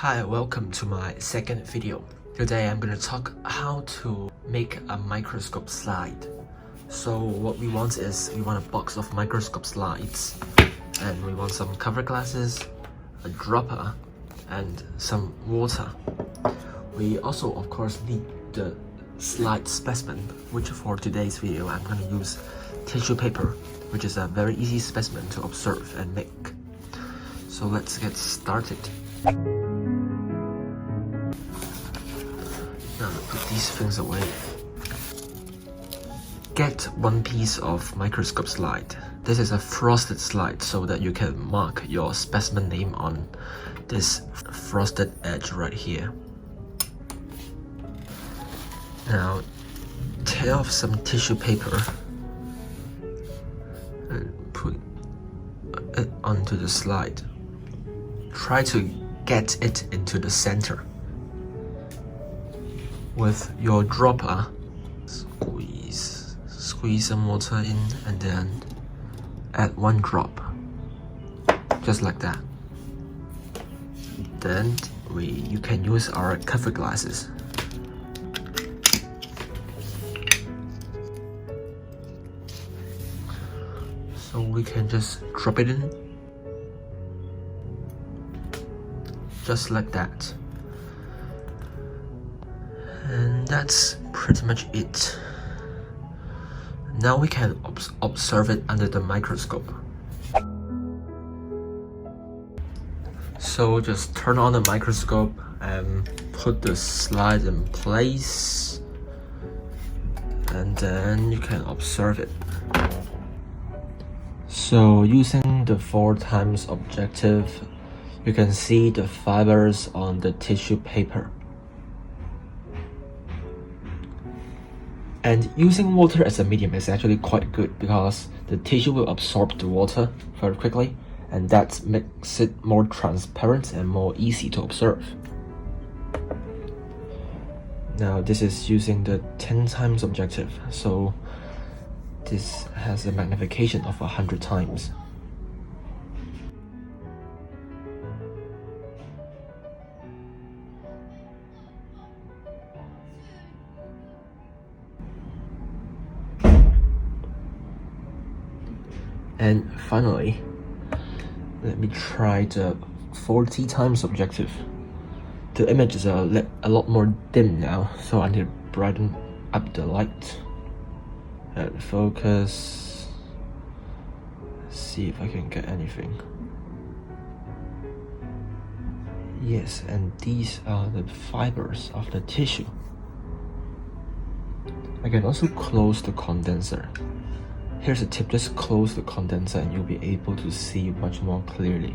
Hi, welcome to my second video. Today I'm going to talk how to make a microscope slide. So what we want is we want a box of microscope slides, and we want some cover glasses, a dropper, and some water. We also of course need the slide specimen, which for today's video I'm going to use tissue paper, which is a very easy specimen to observe and make. So let's get started. Now put these things away. Get one piece of microscope slide. This is a frosted slide so that you can mark your specimen name on this frosted edge right here. Now tear off some tissue paper and put it onto the slide. Try to get it into the center. With your dropper, squeeze some water in and then add one drop, just like that. Then you can use our cover glasses. So we can just drop it in, just like that. And that's pretty much it. Now we can observe it under the microscope. So just turn on the microscope and put the slide in place, and then you can observe it. So using the 4x objective, you can see the fibers on the tissue paper. And using water as a medium is actually quite good because the tissue will absorb the water very quickly, and that makes it more transparent and more easy to observe. Now this is using the 10x objective, so this has a magnification of 100 times. And finally, let me try the 40x objective. The image is a lot more dim now, so I need to brighten up the light and focus. Let's see if I can get anything. Yes, and these are the fibers of the tissue. I can also close the condenser. Here's a tip, just close the condenser and you'll be able to see much more clearly.